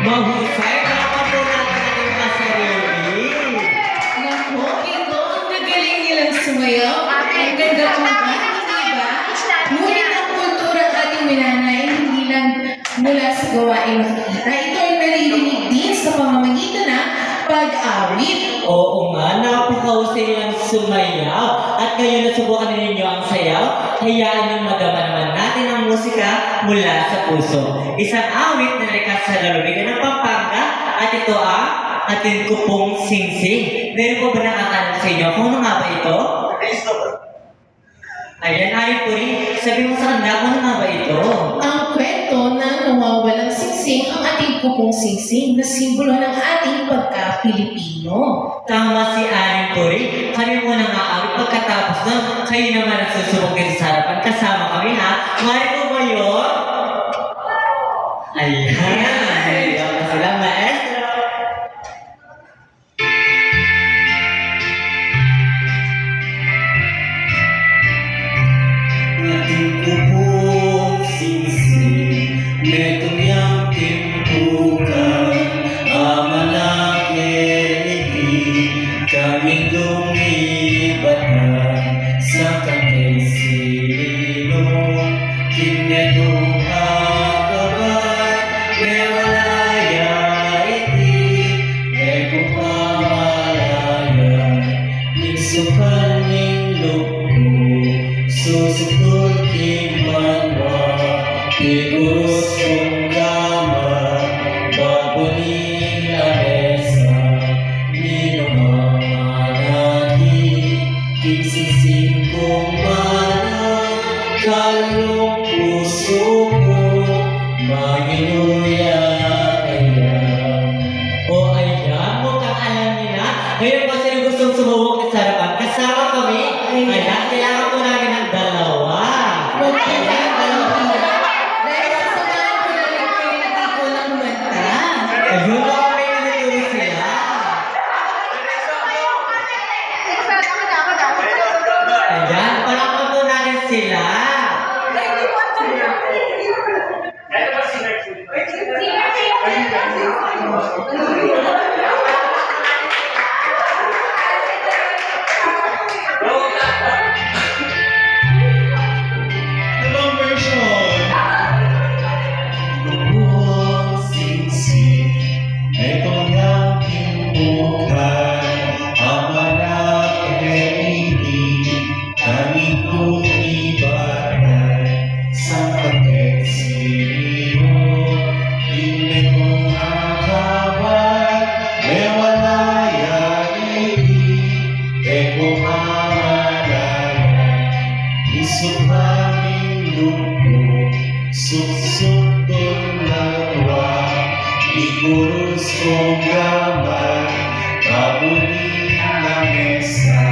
Mahusay na ako po natin ang masarili. Naku, ito ang nagaling nilang sumayaw. Ang ganda po ba? Hindi ba? Ngunit ang kultura ng ating minanay, hindi lang mula sa gawain makikita. Ito ay naririnig din sa pamamagitan ng pag-awit. Oo nga, napakahusay ang sumayaw. At ngayon nasubukan na ninyo ang sayaw, hayaan niyong madama naman natin ang musika mula sa puso. Isang awit na likas sa lalawigan ng Pampanga at ito ang ating kupong singsing. Meron po ba nakakalam sa inyo? Kung ano nga ba ito? Ayan, Aling Puri, sabi mo sa kanya, kung ano nga ba ito? Ang kwento na nawawalang singsing ang ating kupong singsing na simbolo ng ating pagka-Pilipino. Tama si Aling Puri. Kami mo nang aawit pagkatapos nun, kayo naman ang susubok din sa harapan. Kasama kami ha. Mari po ba yun? Ayan. Ayan na sila, maestro. Ating kupong singsing, netong yang timpukan, kami lumibatan sa kanyang sino, kinetong agabat, mewalaya iti, kung pamalayan, ningsukan ning loko, susukul kimanwa, tigurus kong gama, babunin la mesa, Kinsising kong mana, kalong puso ko, maginuya kaya. O ayan, mukhang alam niyo na. Ngayon po sila gustong sumubok sa harapan. Kasama kami. Ayan, kailangan po namin ng dalawa. Dahil sasamahan ko na rin kayo na di ko lang kumanta. Ayun na kami nagtuturo sila. Ayan, palakpan po natin sila. Ibang version. Kupong singsing, itong yaking buhay, ang anak ay kami kong ibaray sa pagkagsino. Hindi kong akabay, mewalaya iti, kung amalayan, isupaming lupo, suksukton lawa, igurus kong gamay, babunin na mesa,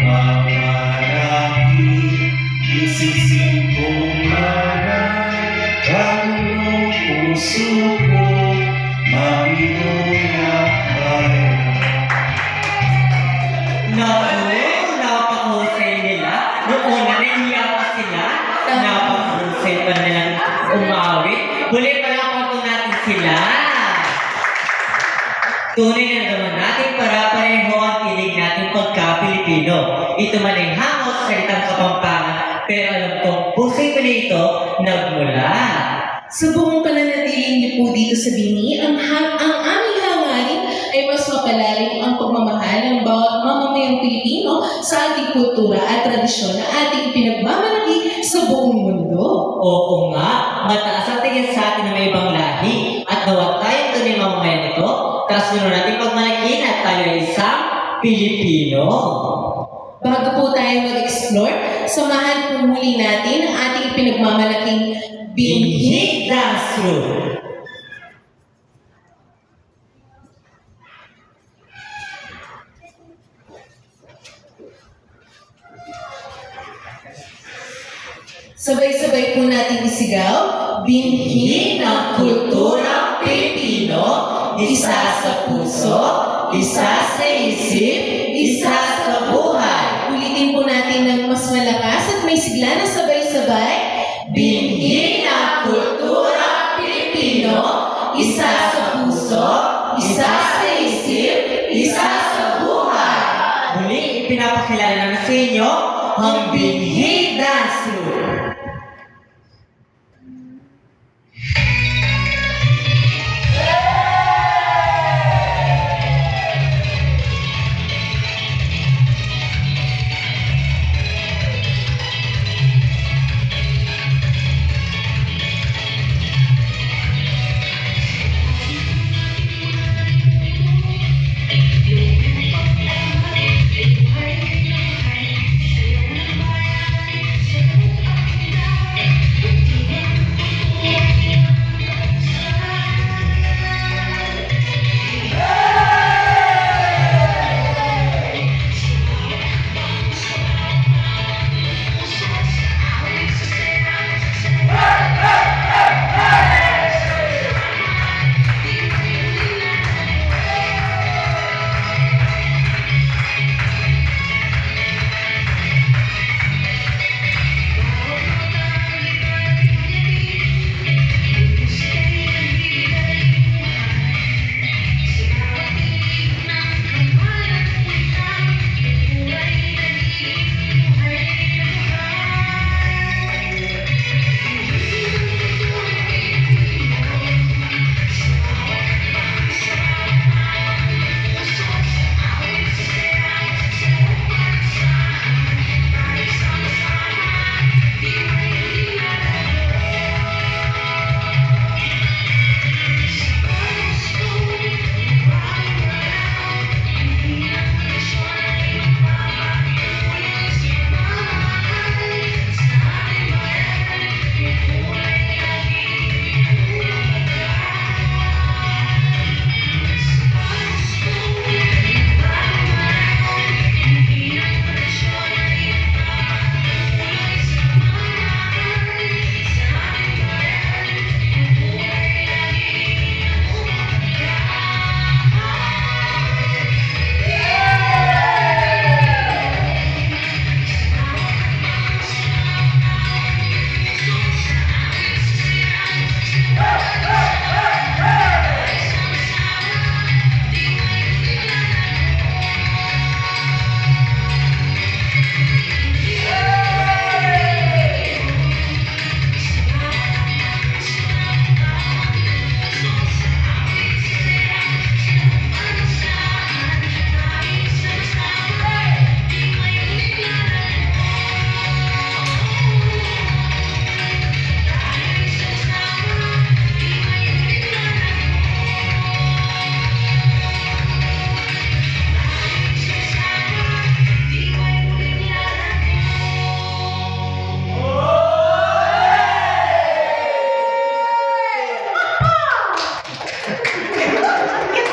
Mamalaki, isising kong mana, kalong puso ko, maginuya kaya. Naku, napakahusay nila. Noong una, nahiya pa sila. Napakahusay pa nilang umawit. Huli pala po natin sila. Tunay na naman natin para pareho ang tinig natin pagka-Pilipino. Ito man ay hangos sa salitang Kapampangan, pero alam kong pusay pa nito nagmula. Sa buong pananatiling niyo po dito sa Bini, ang aming hangarin ay mas mapalalim ang pagmamahal ng bawat mamamayang Pilipino sa ating kultura at tradisyon na ating pinagmamalaki sa buong mundo. Oo nga, mataas ang tingin sa atin na may ibang lahi at nawa tayong tunay mamamayan nito, tapos yun natin pagmalaki at tayo ay isang Pilipino. Bago po tayo mag-explore, samahan po muli natin ang ating pinagmamalaking Binhi Dance Room. Sabay-sabay po natin isigaw, binhi ng kulturang Pilipino, isa sa puso, isa sa isip, isa sa buhay. Ulitin po natin ng mas malakas at may sigla na sabay-sabay, binhi ng kulturang Pilipino, isa sa puso, isa sa isip, isa sa buhay. Muli, ipinapakilala namin sa inyo ang Binhi Dance Troupe.